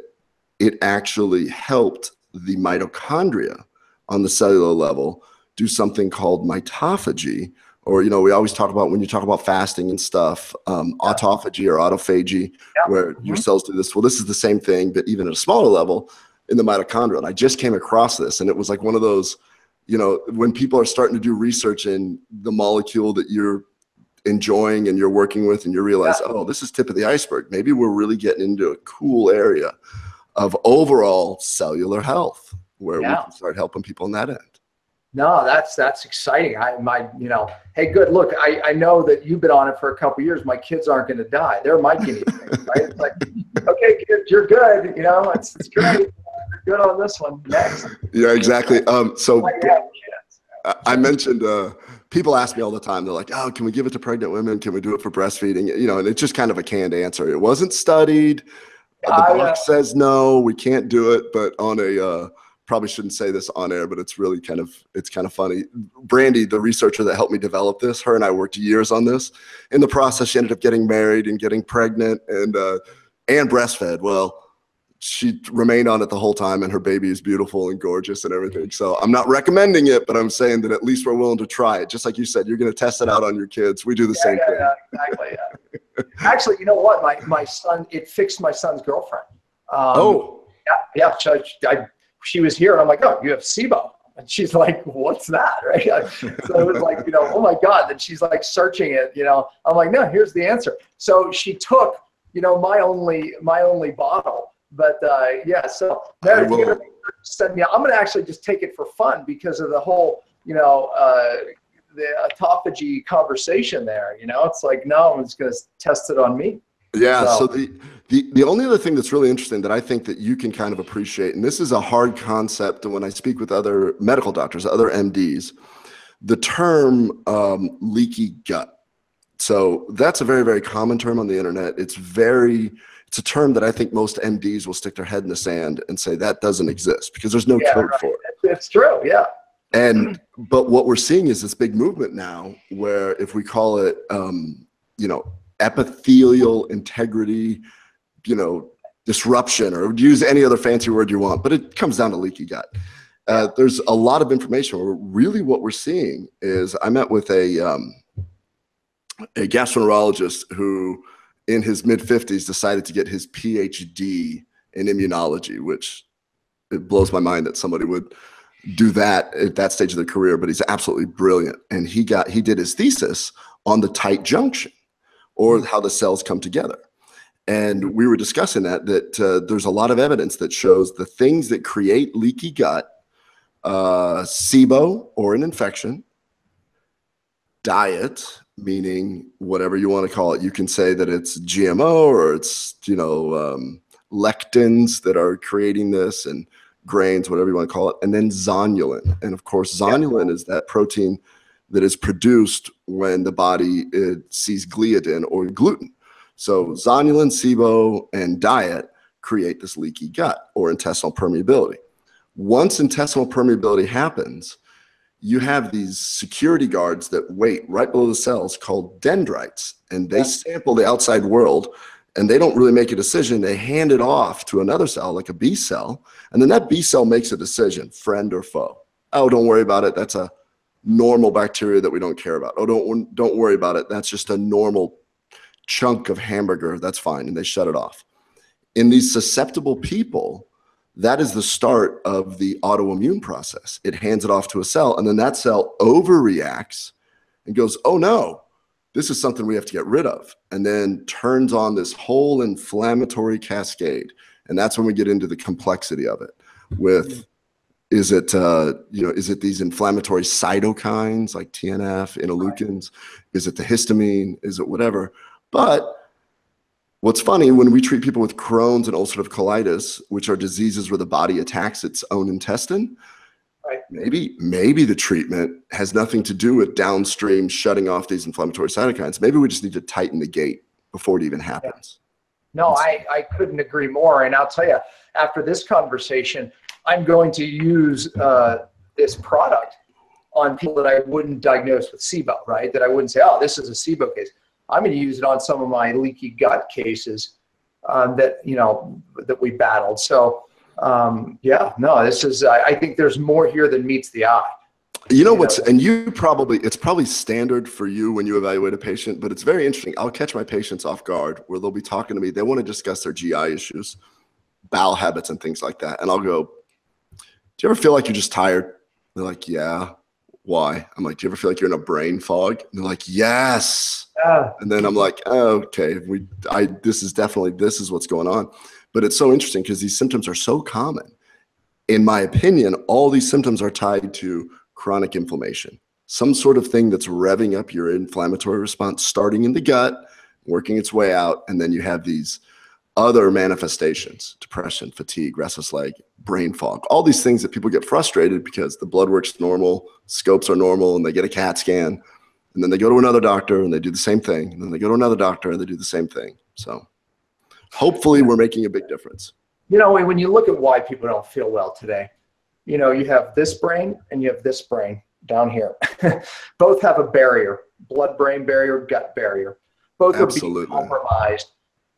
it actually helped the mitochondria on the cellular level do something called mitophagy, or, you know, we always talk about when you talk about fasting and stuff, autophagy or autophagy, where your cells do this. Well, this is the same thing, but even at a smaller level in the mitochondria. And I just came across this, and it was like one of those, you know, when people are starting to do research in the molecule that you're enjoying and you're working with, and you realize, oh, this is tip of the iceberg. Maybe we're really getting into a cool area of overall cellular health where we can start helping people on that end. No, that's exciting. You know, hey, good. Look, I know that you've been on it for a couple of years. My kids aren't going to die. They're my guinea pigs, right? It's like, okay, kids, you're good. You know, it's great. You're good on this one. Next. Yeah, exactly. So I mentioned, people ask me all the time, they're like, oh, can we give it to pregnant women? Can we do it for breastfeeding? You know, and it's just kind of a canned answer. It wasn't studied. The box says no, we can't do it. But on a, probably shouldn't say this on air, but it's really kind of funny. Brandy, the researcher that helped me develop this, her and I worked years on this. In the process, she ended up getting married and getting pregnant and breastfed. Well, she remained on it the whole time, and her baby is beautiful and gorgeous and everything. So I'm not recommending it, but I'm saying that at least we're willing to try it. Just like you said, you're going to test it out on your kids. We do the same thing. Yeah, exactly. Yeah. Actually, you know what? My son, it fixed my son's girlfriend. Yeah. She was here, and I'm like, oh, you have SIBO. And she's like, what's that, right? So it was like, you know, oh my God. Then she's like searching it, you know. I'm like, no, here's the answer. So she took, you know, my only bottle. But yeah, so Meredith, you're gonna send me. I'm gonna actually just take it for fun because of the whole, you know, the autophagy conversation there. You know, it's like, no one's gonna test it on me. Yeah. So the only other thing that's really interesting that I think that you can kind of appreciate, and this is a hard concept, and when I speak with other medical doctors, other MDs, the term leaky gut. So that's a very, very common term on the internet. It's a term that I think most MDs will stick their head in the sand and say that doesn't exist because there's no code for it. It's true. Yeah. But what we're seeing is this big movement now where if we call it, you know, epithelial integrity, you know, disruption, or use any other fancy word you want, but it comes down to leaky gut. There's a lot of information where really what we're seeing is I met with a gastroenterologist who in his mid-50s decided to get his PhD in immunology, which it blows my mind that somebody would do that at that stage of their career, but he's absolutely brilliant. And he did his thesis on the tight junction, or how the cells come together. And we were discussing that there's a lot of evidence that shows the things that create leaky gut, SIBO or an infection, diet, meaning whatever you want to call it. You can say that it's GMO or it's, lectins that are creating this, and grains, whatever you want to call it. And then zonulin. And of course, zonulin is that protein that is produced when the body sees gliadin or gluten. So zonulin, SIBO, and diet create this leaky gut or intestinal permeability. Once intestinal permeability happens, you have these security guards that wait right below the cells called dendrites, and they sample the outside world, and they don't really make a decision. They hand it off to another cell, like a B cell, and then that B cell makes a decision, friend or foe. Oh, don't worry about it. That's a normal bacteria that we don't care about. Oh, don't worry about it. That's just a normal chunk of hamburger. That's fine. And they shut it off. In these susceptible people, that is the start of the autoimmune process. It hands it off to a cell, and then that cell overreacts and goes, oh no, this is something we have to get rid of, and then turns on this whole inflammatory cascade. And that's when we get into the complexity of it with, is it these inflammatory cytokines like TNF, interleukins? Is it the histamine? Is it whatever? But what's funny, when we treat people with Crohn's and ulcerative colitis, which are diseases where the body attacks its own intestine, maybe the treatment has nothing to do with downstream shutting off these inflammatory cytokines. Maybe we just need to tighten the gate before it even happens. No, I couldn't agree more. And I'll tell you, after this conversation, I'm going to use this product on people that I wouldn't diagnose with SIBO, right? That I wouldn't say, oh, this is a SIBO case. I'm going to use it on some of my leaky gut cases that we battled. So this is, I think there's more here than meets the eye. It's probably standard for you when you evaluate a patient, but it's very interesting. I'll catch my patients off guard where they'll be talking to me. They want to discuss their GI issues, bowel habits and things like that. And I'll go, do you ever feel like you're just tired? They're like, yeah. Why? I'm like, do you ever feel like you're in a brain fog? And they're like, yes. And then I'm like, oh, okay, this is what's going on. But it's so interesting because these symptoms are so common. In my opinion, all these symptoms are tied to chronic inflammation, some sort of thing that's revving up your inflammatory response, starting in the gut, working its way out. And then you have these other manifestations, depression, fatigue, restless leg, brain fog, all these things that people get frustrated because the blood work's normal, scopes are normal, and they get a CAT scan, and then they go to another doctor and they do the same thing. And then they go to another doctor and they do the same thing. So hopefully we're making a big difference. When you look at why people don't feel well today, you have this brain and you have this brain down here. Both have a barrier, blood-brain barrier, gut barrier. Both are being compromised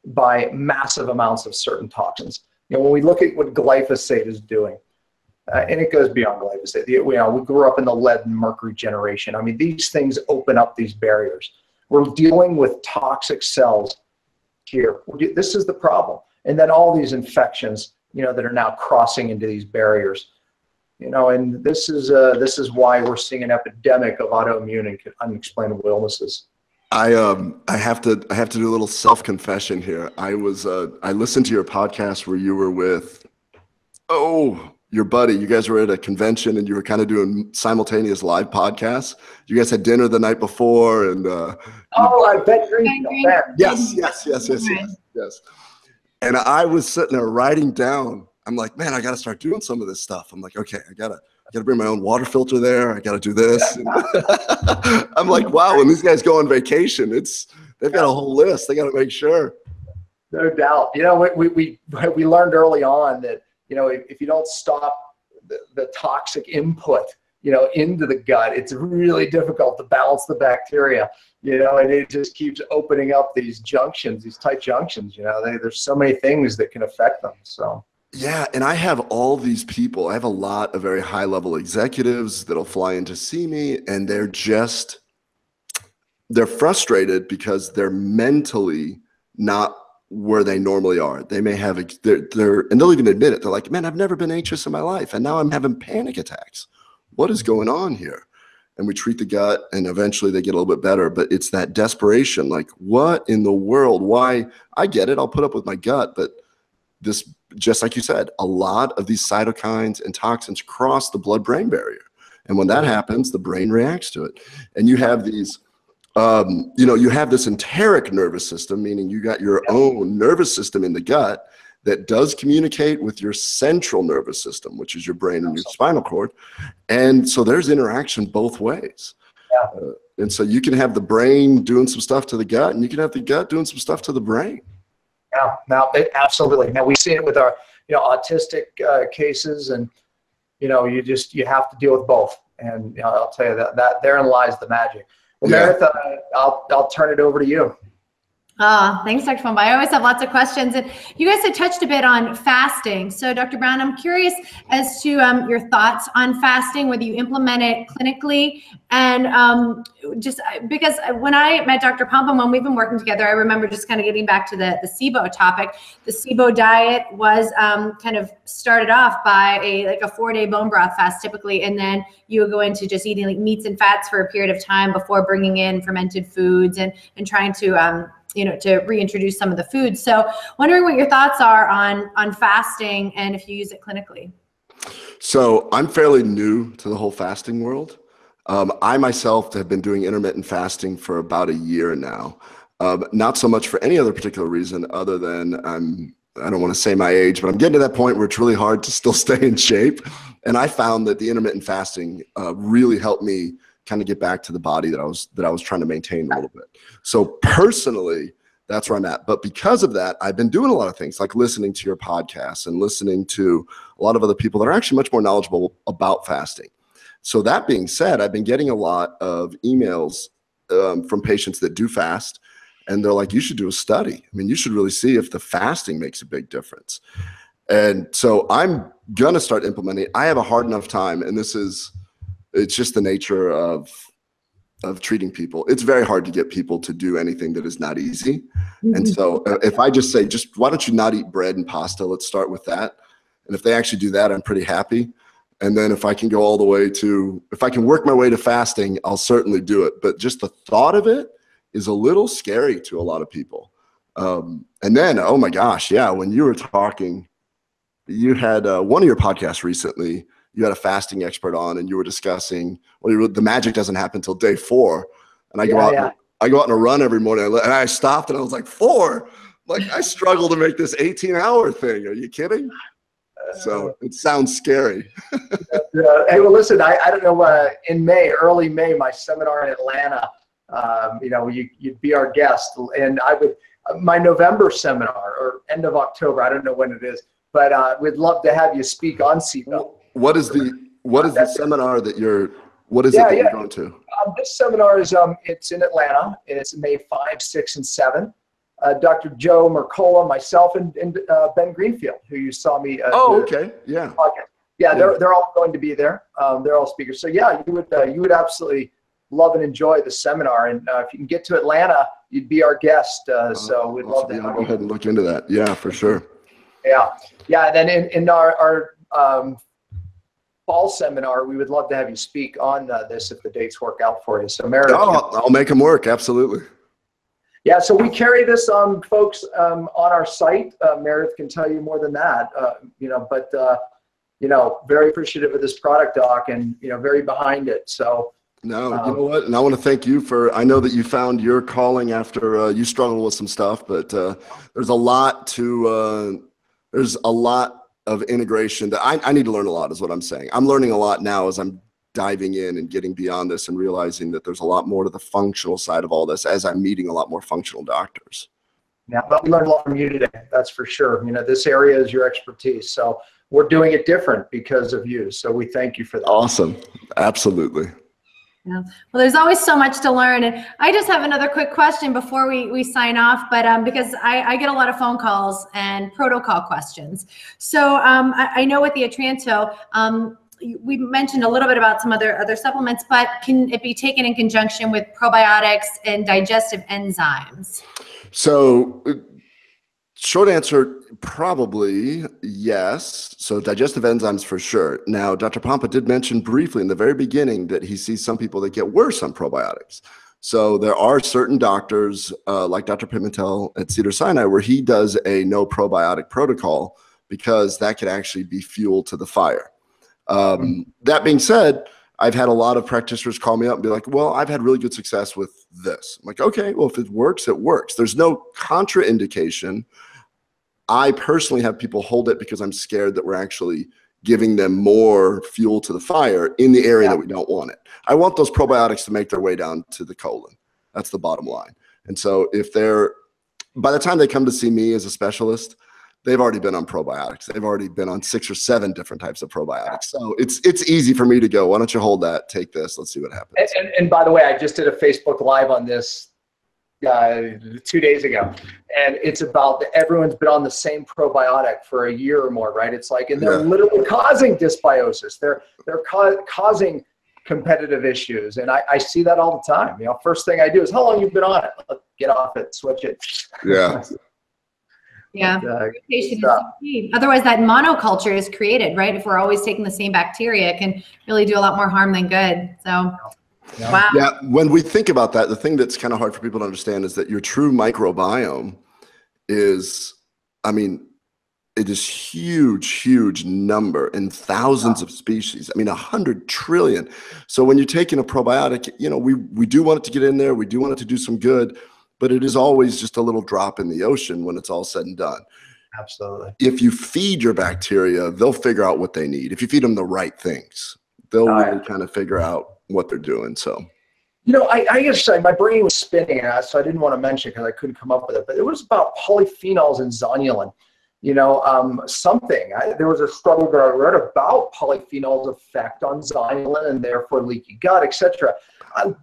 by massive amounts of certain toxins. When we look at what glyphosate is doing, and it goes beyond glyphosate. We grew up in the lead and mercury generation. I mean, these things open up these barriers. We're dealing with toxic cells here. This is the problem. And then all these infections, that are now crossing into these barriers. And this is why we're seeing an epidemic of autoimmune and unexplainable illnesses. I have to do a little self-confession here. I listened to your podcast where you were with, your buddy. You guys were at a convention and you were kind of doing simultaneous live podcasts. You guys had dinner the night before, and I bet you're yes. And I was sitting there writing down. I'm like, man, I got to start doing some of this stuff. I'm like, okay, I gotta bring my own water filter there. I got to do this. I'm like, wow, when these guys go on vacation, they've got a whole list. They got to make sure. No doubt. We learned early on that, if you don't stop the toxic input, into the gut, it's really difficult to balance the bacteria, and it just keeps opening up these junctions, these tight junctions, there's so many things that can affect them. So. Yeah, and I have all these people. I have a lot of very high-level executives that'll fly in to see me, and they're frustrated because they're mentally not where they normally are. They may have, and they'll even admit it. They're like, man, I've never been anxious in my life, and now I'm having panic attacks. What is going on here? and we treat the gut, and eventually they get a little bit better. But it's that desperation, like, what in the world? Why? I get it. I'll put up with my gut, but this, just like you said, a lot of these cytokines and toxins cross the blood-brain barrier. And when that happens, the brain reacts to it. And you have these, you have this enteric nervous system, meaning you got your own nervous system in the gut that does communicate with your central nervous system, which is your brain and your spinal cord. And so there's interaction both ways. And so you can have the brain doing some stuff to the gut, and you can have the gut doing some stuff to the brain. Absolutely. Now we see it with our, autistic cases, and you have to deal with both. And I'll tell you that therein lies the magic. Well, Meredith, I'll turn it over to you. Thanks, Dr. Pompa. I always have lots of questions, and you guys had touched a bit on fasting. So, Dr. Brown, I'm curious as to your thoughts on fasting, whether you implement it clinically, and just because when I met Dr. Pompa, when we've been working together, I remember just kind of getting back to the SIBO topic. The SIBO diet was kind of started off by a 4-day bone broth fast typically, and then you would go into just eating like meats and fats for a period of time before bringing in fermented foods and trying to to reintroduce some of the foods. So wondering what your thoughts are on fasting and if you use it clinically. So I'm fairly new to the whole fasting world. I myself have been doing intermittent fasting for about a year now. Not so much for any other particular reason other than I don't want to say my age, but I'm getting to that point where it's really hard to still stay in shape. And I found that the intermittent fasting really helped me kind of get back to the body that I was trying to maintain a little bit. So personally, that's where I'm at. But because of that, I've been doing a lot of things like listening to your podcasts and listening to a lot of other people that are actually much more knowledgeable about fasting. So that being said, I've been getting a lot of emails from patients that do fast, and they're like, you should do a study. I mean, you should really see if the fasting makes a big difference. And so I'm going to start implementing. I have a hard enough time, and it's just the nature of treating people. It's very hard to get people to do anything that is not easy. And so if I just say, why don't you not eat bread and pasta? Let's start with that. And if they actually do that, I'm pretty happy. And then if I can go all the way to, if I can work my way to fasting, I'll certainly do it. But just the thought of it is a little scary to a lot of people. And then, oh my gosh, yeah, when you were talking, you had one of your podcasts recently, you had a fasting expert on, and you were discussing, the magic doesn't happen until day 4. And I go out on a run every morning, and I stopped, and I was like, 4? Like, I struggle to make this 18-hour thing. Are you kidding? So it sounds scary. Hey, well, listen, I don't know, in May, early May, my seminar in Atlanta, you'd be our guest, and my November seminar, or end of October, I don't know when it is, but we'd love to have you speak on SIBO. What is the seminar that you're going to? This seminar is it's in Atlanta, and it's May 5, 6, and 7. Dr. Joe Mercola, myself, and Ben Greenfield, who you saw me. Okay, yeah. They're all going to be there. They're all speakers. So yeah, you would absolutely love and enjoy the seminar. And if you can get to Atlanta, you'd be our guest. So we'd love to. I'll go ahead and look into that. Yeah, for sure. Yeah. And then in our fall seminar, we would love to have you speak on this if the dates work out for you. So Meredith, I'll make them work. Absolutely. Yeah, so we carry this folks on our site. Meredith can tell you more than that, very appreciative of this product, Doc, and very behind it. So no, you know what? And I want to thank you I know that you found your calling after you struggled with some stuff, but there's a lot of integration that I need to learn a lot, is what I'm saying. I'm learning a lot now as I'm diving in and getting beyond this and realizing that there's a lot more to the functional side of all this as I'm meeting a lot more functional doctors. Yeah, but we learned a lot from you today. That's for sure. This area is your expertise. So we're doing it different because of you. So we thank you for that. Awesome. Absolutely. Yeah. Well, there's always so much to learn. And I just have another quick question before we sign off, but because I get a lot of phone calls and protocol questions. So I know with the Atrantil, we mentioned a little bit about some other supplements, but can it be taken in conjunction with probiotics and digestive enzymes? So Short answer, probably yes. So digestive enzymes for sure. Now, Dr. Pompa did mention briefly in the very beginning that he sees some people that get worse on probiotics. So there are certain doctors like Dr. Pimentel at Cedars-Sinai where he does a no probiotic protocol because that could actually be fuel to the fire. That being said, I've had a lot of practitioners call me up and be like, well, I've had really good success with this. I'm like, okay, well, if it works, it works. There's no contraindication. I personally have people hold it because I'm scared that we're actually giving them more fuel to the fire in the area that we don't want it. I want those probiotics to make their way down to the colon. That's the bottom line. And so if by the time they come to see me as a specialist, they've already been on probiotics. They've already been on 6 or 7 different types of probiotics. So it's easy for me to go, why don't you hold that, take this, let's see what happens. And by the way, I just did a Facebook Live on this 2 days ago. And it's about everyone's been on the same probiotic for a year or more, right? It's like, and they're literally causing dysbiosis. They're causing competitive issues. And I see that all the time. You know, first thing I do is, how long you've been on it? Let's get off it, switch it. Yeah. Yeah, rotation is key. Otherwise, that monoculture is created, right? If we're always taking the same bacteria, it can really do a lot more harm than good. So, wow. Yeah, when we think about that, the thing that's kind of hard for people to understand is that your true microbiome is, I mean, it is huge number in thousands of species. I mean, 100 trillion. So when you're taking a probiotic, you know, we do want it to get in there. We do want it to do some good. But it is always just a little drop in the ocean when it's all said and done. Absolutely. If you feed your bacteria, they'll figure out what they need. If you feed them the right things, they'll really kind of figure out what they're doing. So, you know, I gotta say, my brain was spinning, so I didn't want to mention it because I couldn't come up with it. But it was about polyphenols and zonulin. You know, there was a study that I read about polyphenols' effect on zonulin and therefore leaky gut, etc.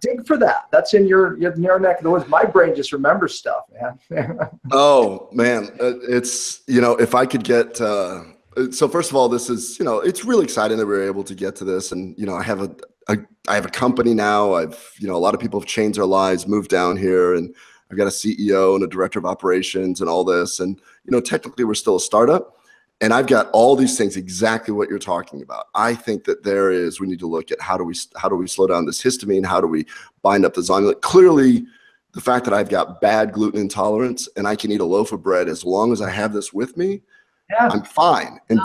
Dig for that. That's in your neck of the woods. My brain just remembers stuff, man. Oh man, it's, you know, if I could get. So first of all, this is, you know, it's really exciting that we were able to get to this, and you know, I have a company now. You know, a lot of people have changed their lives, moved down here, and I've got a CEO and a director of operations and all this, and you know, technically we're still a startup. And I've got all these things, exactly what you're talking about. I think that we need to look at how do we slow down this histamine? How do we bind up the zonulin? Clearly, the fact that I've got bad gluten intolerance and I can eat a loaf of bread as long as I have this with me, I'm fine. And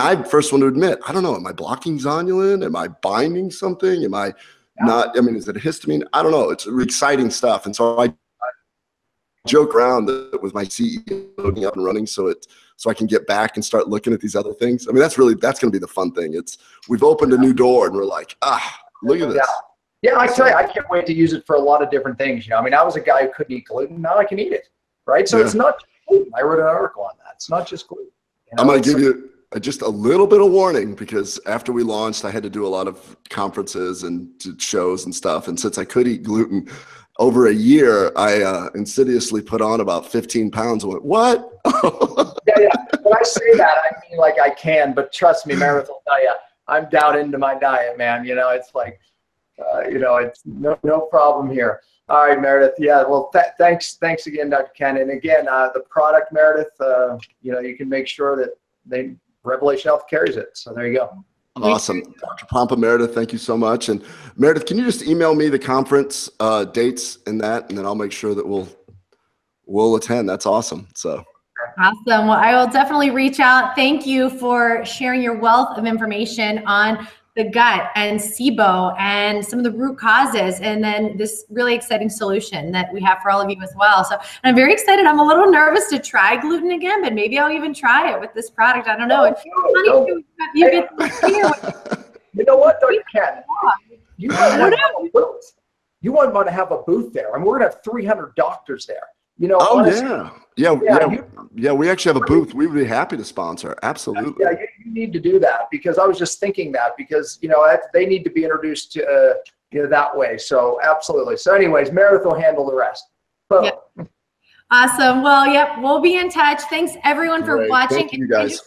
I'm the first one to admit, I don't know, am I blocking zonulin? Am I binding something? Am I not? I mean, is it a histamine? I don't know. It's exciting stuff. And so I joke around that with my CEO loading up and running so I can get back and start looking at these other things. I mean, that's going to be the fun thing. We've opened a new door and we're like, look at this. Yeah, I tell you, I can't wait to use it for a lot of different things. You know, I mean, I was a guy who couldn't eat gluten. Now I can eat it, right? So it's not just gluten. I wrote an article on that. It's not just gluten. You know, I'm going to give you just a little bit of warning because after we launched, I had to do a lot of conferences and shows and stuff. And since I could eat gluten, over a year, I insidiously put on about 15 pounds. I went, what? Yeah. When I say that, I mean like I can, but trust me, Meredith will tell you, I'm down into my diet, man. You know, it's like, you know, it's no problem here. All right, Meredith. Yeah, well, thanks again, Dr. Ken. And again, the product, Meredith, you know, you can make sure that Revelation Health carries it. So there you go. Awesome. Dr. Pompa, Meredith, thank you so much. And Meredith, can you just email me the conference dates and then I'll make sure that we'll attend. That's awesome. So awesome. Well, I will definitely reach out. Thank you for sharing your wealth of information on the gut and SIBO and some of the root causes, and then this really exciting solution that we have for all of you as well. So I'm very excited. I'm a little nervous to try gluten again, but maybe I'll even try it with this product. I don't know. It's funny you get you know what, Dr. Ken? You want to have a booth there. I mean, we're going to have 300 doctors there. You know, honestly, yeah. We actually have a booth. We would be happy to sponsor. Absolutely. Yeah, you need to do that because I was just thinking that because you know they need to be introduced to you know that way. So absolutely. So, anyways, Meredith will handle the rest. Awesome. Well, yep, we'll be in touch. Thanks everyone for Great. watching. Thank you guys.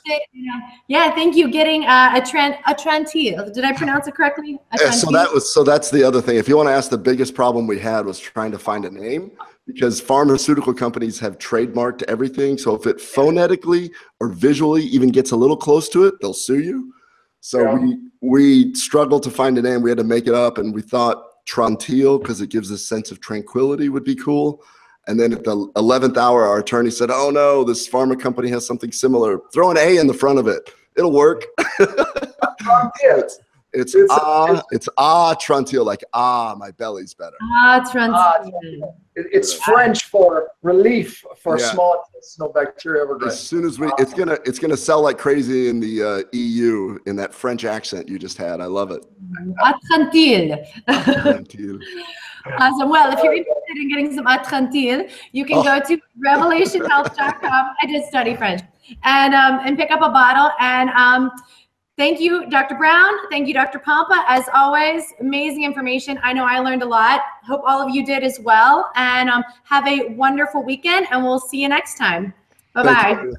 Yeah, thank you. Getting Atrantil. Did I pronounce it correctly? Yeah, so that's the other thing. If you want to ask, the biggest problem we had was trying to find a name, because pharmaceutical companies have trademarked everything. So if it phonetically or visually even gets a little close to it, they'll sue you. So we struggled to find a name. We had to make it up, and we thought Atrantil, because it gives a sense of tranquility, would be cool. And then at the 11th hour, our attorney said, "Oh no, this pharma company has something similar. Throw an A in the front of it. It'll work." It's Atrantil, like my belly's better. Atrantil. It's French for relief for small intestinal bacterial overgrowth. As soon as it's gonna sell like crazy in the EU in that French accent you just had. I love it. Atrantil. Atrantil. Awesome. Well, if you're interested in getting some Atrantil, you can go to revelationhealth.com. I did study French, and pick up a bottle. And thank you, Dr. Brown. Thank you, Dr. Pompa. As always, amazing information. I know I learned a lot. Hope all of you did as well. And have a wonderful weekend, and we'll see you next time. Bye-bye.